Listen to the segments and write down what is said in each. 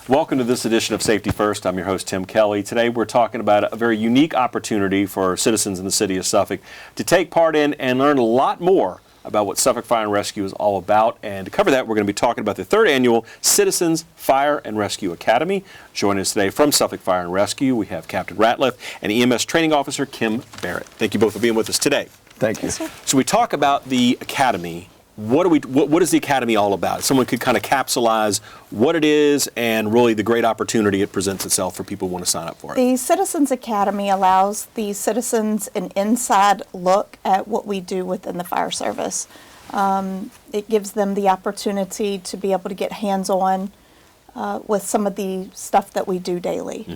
Welcome to this edition of Safety First. I'm your host, Tim Kelly. Today we're talking about a very unique opportunity for citizens in the city of Suffolk to take part in and learn a lot more about what Suffolk Fire and Rescue is all about. And to cover that, we're going to be talking about the third annual Citizens Fire and Rescue Academy. Joining us today from Suffolk Fire and Rescue, we have Captain Ratliff and EMS Training Officer Kim Barrett. Thank you both for being with us today. Thank you. So we talk about the Academy. What is the Academy all about? Someone could kind of capsulize what it is and really the great opportunity it presents itself for people who want to sign up for it. The Citizens Academy allows the citizens an inside look at what we do within the fire service. It gives them the opportunity to be able to get hands-on with some of the stuff that we do daily.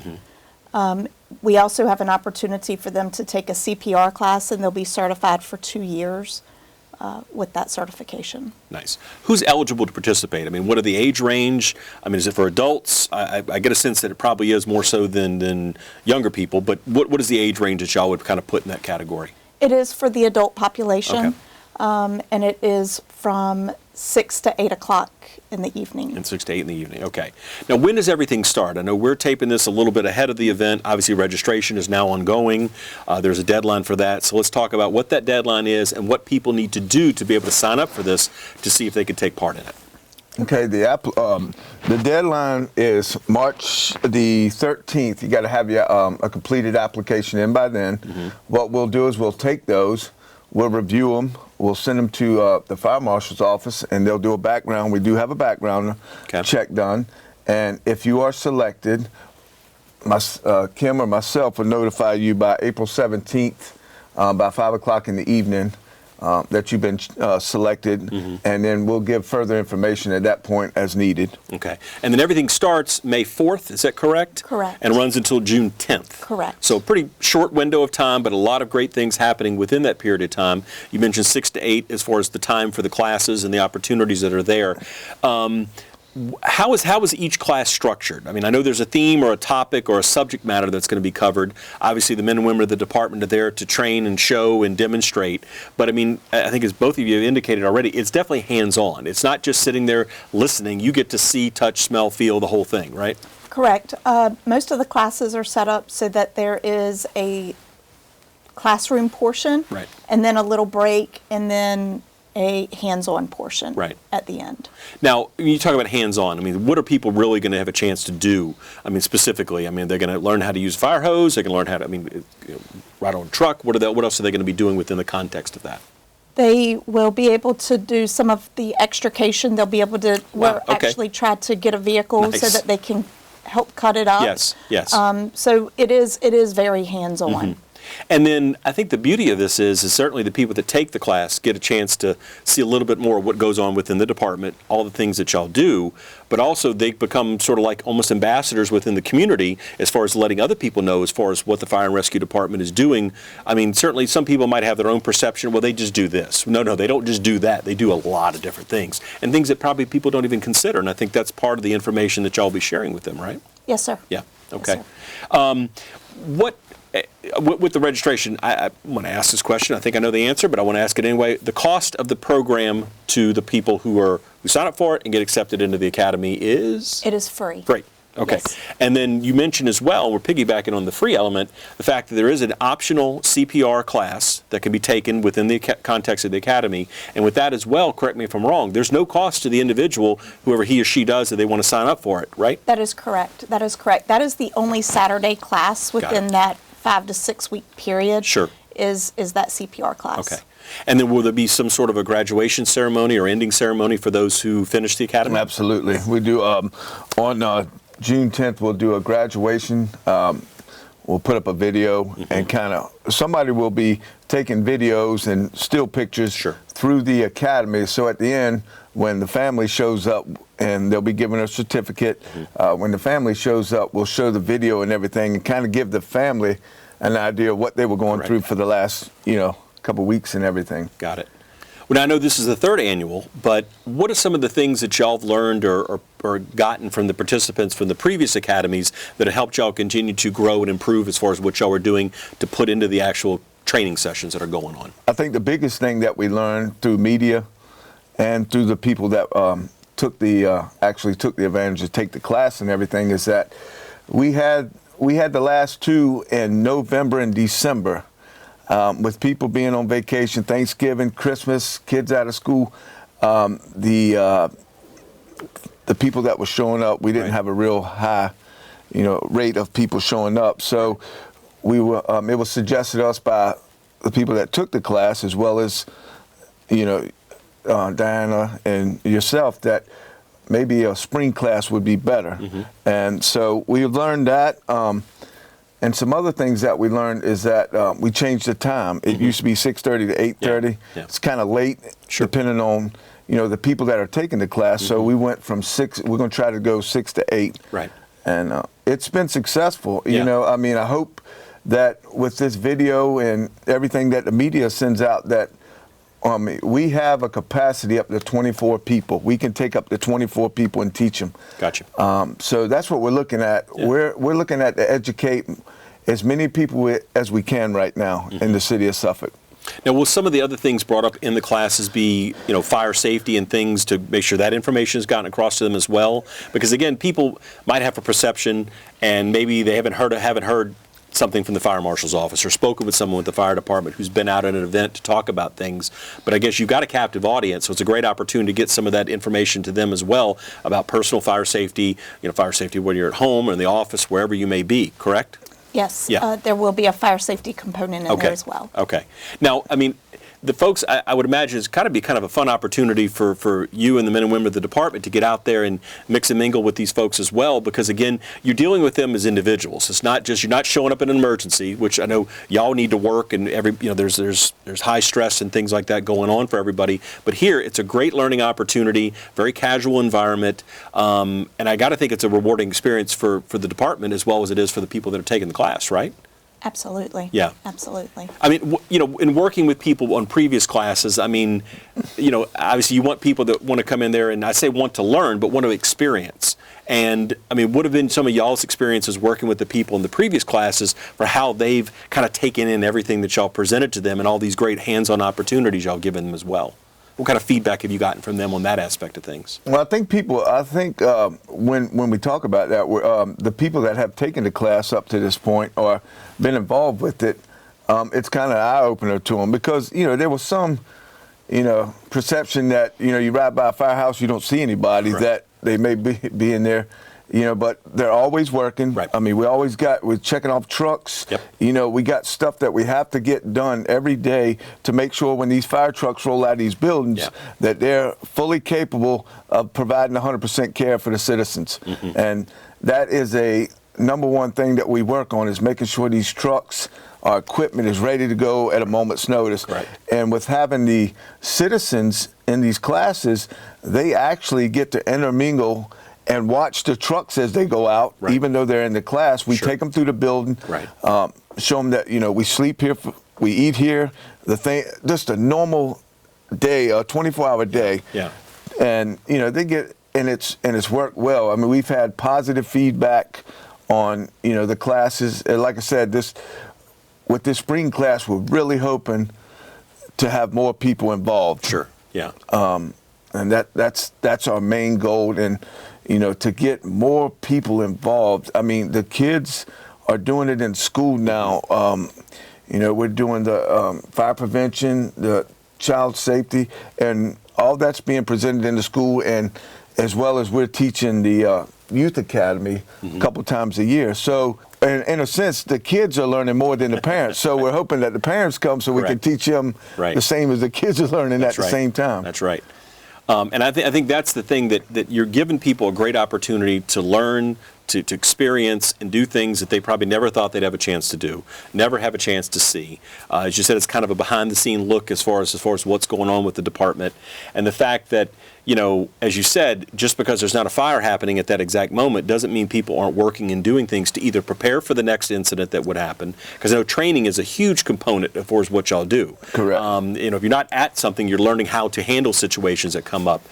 Mm-hmm. We also have an opportunity for them to take a CPR class, and they'll be certified for 2 years. With that certification. Nice. Who's eligible to participate? I mean, what are the age range? I mean, is it for adults? I get a sense that it probably is more so than younger people, but what is the age range that y'all would kind of put in that category? It is for the adult population, okay. And it is from 6 to 8 o'clock in the evening. And 6 to 8 in the evening, okay. Now, when does everything start? I know we're taping this a little bit ahead of the event. Obviously, registration is now ongoing. There's a deadline for that. So let's talk about what that deadline is and what people need to do to be able to sign up for this to see if they can take part in it. Okay, the deadline is March the 13th. You got to have your a completed application in by then. Mm-hmm. What we'll do is we'll take those, we'll review them, we'll send them to the fire marshal's office, and they'll do a background. We do have a background check done, and if you are selected, Kim or myself will notify you by April 17th by 5 o'clock in the evening that you've been selected, mm-hmm. and then we'll give further information at that point as needed. Okay. And then everything starts May 4th, is that correct? Correct. And runs until June 10th. Correct. So a pretty short window of time, but a lot of great things happening within that period of time. You mentioned 6 to 8 as far as the time for the classes and the opportunities that are there. How is each class structured? I mean, I know there's a theme or a topic or a subject matter that's going to be covered. Obviously, the men and women of the department are there to train and show and demonstrate. But I mean, I think as both of you have indicated already, it's definitely hands-on. It's not just sitting there listening. You get to see, touch, smell, feel the whole thing, right? Correct. Most of the classes are set up so that there is a classroom portion, right, and then a little break, and then a hands-on portion right at the end. Now, when you talk about hands-on, I mean, what are people really going to have a chance to do? I mean, specifically, I mean, they're going to learn how to use a fire hose. They can learn how to, ride on a truck. What else are they going to be doing within the context of that? They will be able to do some of the extrication. They'll be able to actually try to get a vehicle so that they can help cut it up. Yes, yes. So it is very hands-on. Mm-hmm. And then I think the beauty of this is certainly the people that take the class get a chance to see a little bit more of what goes on within the department, all the things that y'all do, but also they become sort of like almost ambassadors within the community as far as letting other people know as far as what the Fire and Rescue Department is doing. I mean, certainly some people might have their own perception, well, they just do this. No, they don't just do that. They do a lot of different things, and things that probably people don't even consider, and I think that's part of the information that y'all will be sharing with them, right? Yes, sir. Yeah, okay. Yes, sir. With the registration, I want to ask this question. I think I know the answer, but I want to ask it anyway. The cost of the program to the people who sign up for it and get accepted into the academy is? It is free. Free. Okay. Yes. And then you mentioned as well, we're piggybacking on the free element, the fact that there is an optional CPR class that can be taken within the context of the academy. And with that as well, correct me if I'm wrong, there's no cost to the individual, whoever he or she does, that they want to sign up for it, right? That is correct. That is correct. That is the only Saturday class within that 5 to 6 week period. Sure. Is that CPR class. Okay. And then will there be some sort of a graduation ceremony or ending ceremony for those who finish the academy? Absolutely. We do on June 10th, we'll do a graduation. We'll put up a video, mm-hmm. and somebody will be taking videos and still pictures through the academy. So at the end, when the family shows up, and they'll be given a certificate. Mm-hmm. When the family shows up, we'll show the video and everything, and kind of give the family an idea of what they were going through for the last, couple weeks and everything. Got it. Well, now I know this is the third annual, but what are some of the things that y'all have learned or gotten from the participants from the previous academies that have helped y'all continue to grow and improve as far as what y'all are doing to put into the actual training sessions that are going on? I think the biggest thing that we learned through media and through the people that actually took the advantage to take the class and everything is that we had the last two in November and December, with people being on vacation, Thanksgiving, Christmas, kids out of school. The people that were showing up, we didn't have a real high, rate of people showing up. So we were. It was suggested to us by the people that took the class, as well as, Diana and yourself, that maybe a spring class would be better. And so we learned that. And some other things that we learned is that we changed the time. It used to be 6:30 to 8:30. Yeah. It's kind of late, depending on the people that are taking the class. So we went from 6. We're going to try to go 6 to 8. Right. And it's been successful. I hope that with this video and everything that the media sends out, that we have a capacity up to 24 people. We can take up to 24 people and teach them. Gotcha. So that's what we're looking at. Yeah. We're looking at to educate as many people as we can right now in the city of Suffolk. Now, will some of the other things brought up in the classes be, fire safety and things to make sure that information has gotten across to them as well? Because again, people might have a perception, and maybe they haven't heard something from the fire marshal's office or spoken with someone with the fire department who's been out at an event to talk about things. But I guess you've got a captive audience, so it's a great opportunity to get some of that information to them as well about personal fire safety, fire safety when you're at home or in the office, wherever you may be, correct? Yes. Yeah. There will be a fire safety component in there as well. Okay. Now, the folks, I would imagine it's got to be kind of a fun opportunity for you and the men and women of the department to get out there and mix and mingle with these folks as well, because again, you're dealing with them as individuals. It's not just, you're not showing up in an emergency, which I know y'all need to work, and there's high stress and things like that going on for everybody. But here, it's a great learning opportunity, very casual environment, and I got to think it's a rewarding experience for the department as well as it is for the people that are taking the class, right? Absolutely. Yeah. Absolutely. In working with people on previous classes, obviously you want people that want to come in there, and I say want to learn, but want to experience. And, what have been some of y'all's experiences working with the people in the previous classes for how they've kind of taken in everything that y'all presented to them and all these great hands-on opportunities y'all given them as well? What kind of feedback have you gotten from them on that aspect of things? Well, I think when we talk about that, the people that have taken the class up to this point or been involved with it, it's kind of an eye-opener to them, because, there was some, perception that, you ride by a firehouse, you don't see anybody, that they may be in there. But they're always working. Right. We're checking off trucks. Yep. We got stuff that we have to get done every day to make sure when these fire trucks roll out of these buildings, that they're fully capable of providing 100% care for the citizens. And that is a number one thing that we work on, is making sure these trucks, our equipment is ready to go at a moment's notice. Right. And with having the citizens in these classes, they actually get to intermingle and watch the trucks as they go out, even though they're in the class. We take them through the building, show them that, we sleep here, we eat here, just a normal day, a 24-hour day. Yeah. And, they get, and it's worked well. We've had positive feedback on, the classes. And like I said, with this spring class, we're really hoping to have more people involved. Sure, yeah. And that's our main goal. And, to get more people involved. The kids are doing it in school now. We're doing the fire prevention, the child safety, and all that's being presented in the school, and as well as we're teaching the youth academy a couple times a year. So in a sense, the kids are learning more than the parents. So we're hoping that the parents come so we can teach them the same as the kids are learning at the same time. That's right. And I think that's the thing, that you're giving people a great opportunity to learn, to experience and do things that they probably never thought they'd have a chance to do, never have a chance to see. As you said, it's kind of a behind-the-scene look as far as what's going on with the department, and the fact that, as you said, just because there's not a fire happening at that exact moment doesn't mean people aren't working and doing things to either prepare for the next incident that would happen, because I know training is a huge component of what y'all do. Correct. If you're not at something, you're learning how to handle situations that come up,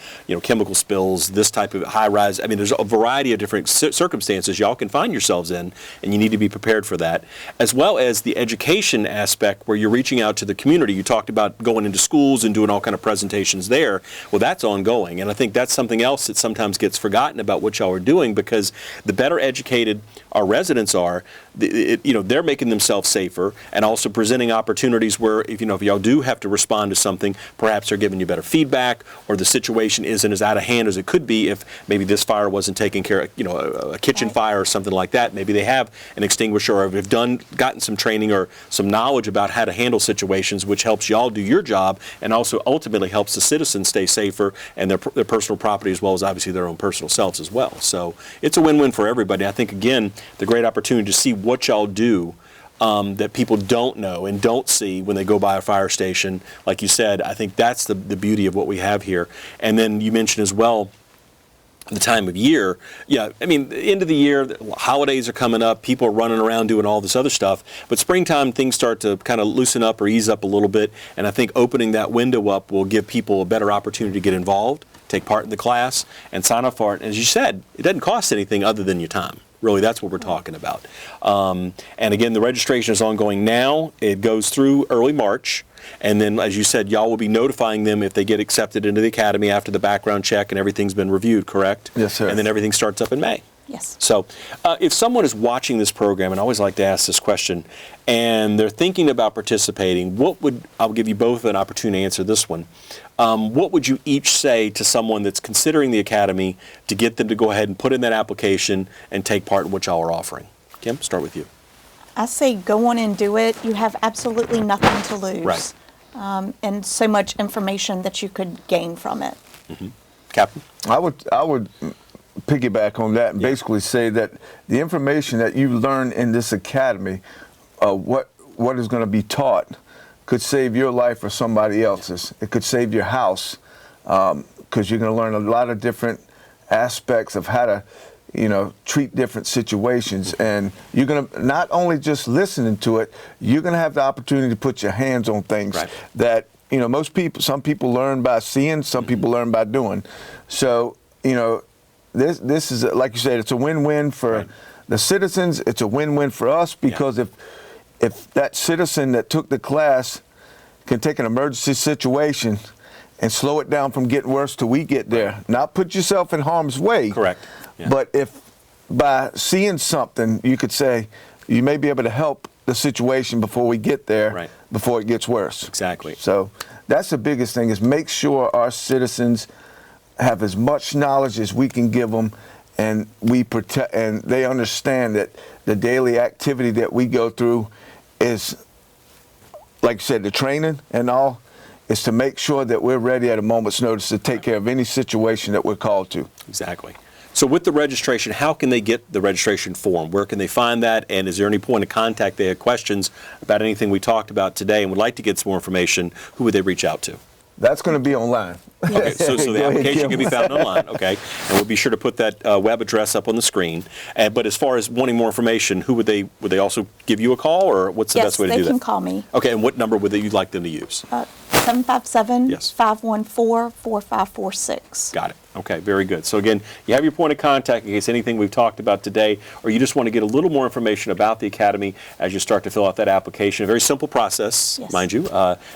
chemical spills, this type of high-rise. There's a variety of different circumstances circumstances y'all can find yourselves in, and you need to be prepared for that, as well as the education aspect where you're reaching out to the community. You talked about going into schools and doing all kind of presentations there. Well, that's ongoing, and I think that's something else that sometimes gets forgotten about what y'all are doing, because the better educated our residents are, they're making themselves safer, and also presenting opportunities where if y'all do have to respond to something, perhaps they're giving you better feedback, or the situation isn't as out of hand as it could be if maybe this fire wasn't taken care of, a kitchen fire or something like that. Maybe they have an extinguisher, or have gotten some training or some knowledge about how to handle situations, which helps y'all do your job, and also ultimately helps the citizens stay safer and their personal property, as well as obviously their own personal selves as well. So it's a win-win for everybody. I think, again, the great opportunity to see what y'all do that people don't know and don't see when they go by a fire station. Like you said, I think that's the beauty of what we have here. And then you mentioned as well the time of year. Yeah, I mean, the end of the year, the holidays are coming up, people are running around doing all this other stuff, but springtime things start to kind of loosen up or ease up a little bit, and I think opening that window up will give people a better opportunity to get involved, take part in the class, and sign up for it. As you said, it doesn't cost anything other than your time. Really, that's what we're talking about. And again, the registration is ongoing now. It goes through early March. And then, as you said, y'all will be notifying them if they get accepted into the academy after the background check and everything's been reviewed, correct? Yes, sir. And then everything starts up in May. Yes. So if someone is watching this program, and I always like to ask this question, and they're thinking about participating, I'll give you both an opportunity to answer this one. What would you each say to someone that's considering the academy to get them to go ahead and put in that application and take part in what y'all are offering? Kim, start with you. I say go on and do it. You have absolutely nothing to lose. Right. And so much information that you could gain from it. Mm-hmm. Captain? I would piggyback on that and basically say that the information that you learn in this academy, what is going to be taught, could save your life or somebody else's. It could save your house, because you're going to learn a lot of different aspects of how to, treat different situations. And you're going to not only just listening to it, you're going to have the opportunity to put your hands on things that, some people learn by seeing, some people learn by doing. So, this is, like you said, it's a win-win for the citizens. It's a win-win for us, because if that citizen that took the class can take an emergency situation and slow it down from getting worse till we get there, not put yourself in harm's way. Correct. Yeah. But if by seeing something, you could say, you may be able to help the situation before we get there, before it gets worse. Exactly. So that's the biggest thing, is make sure our citizens have as much knowledge as we can give them, and we protect, and they understand that the daily activity that we go through is, like you said, the training and all, is to make sure that we're ready at a moment's notice to take care of any situation that we're called to. Exactly. So with the registration, how can they get the registration form? Where can they find that? And is there any point of contact? They have questions about anything we talked about today and would like to get some more information. Who would they reach out to? That's going to be online. Okay, so the application can be found online, okay? And we'll be sure to put that web address up on the screen. But as far as wanting more information, would they also give you a call, or what's the best way to do that? Yes, they can call me. Okay, and what number would you like them to use? 757-514-4546. Got it. Okay, very good. So again, you have your point of contact in case anything we've talked about today, or you just want to get a little more information about the Academy as you start to fill out that application. A very simple process, mind you.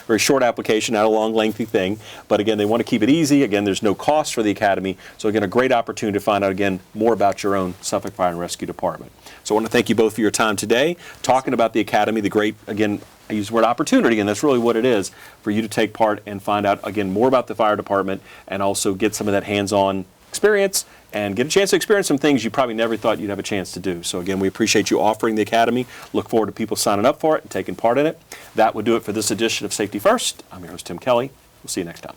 Very short application, not a long, lengthy thing. But again, they want to keep it easy. Again, there's no cost for the Academy. So again, a great opportunity to find out, again, more about your own Suffolk Fire and Rescue Department. So I want to thank you both for your time today, talking about the Academy, the great, again, I use the word opportunity, and that's really what it is, for you to take part and find out, again, more about the fire department, and also get some of that hands-on experience and get a chance to experience some things you probably never thought you'd have a chance to do. So again, we appreciate you offering the Academy. Look forward to people signing up for it and taking part in it. That would do it for this edition of Safety First. I'm your host, Tim Kelly. We'll see you next time.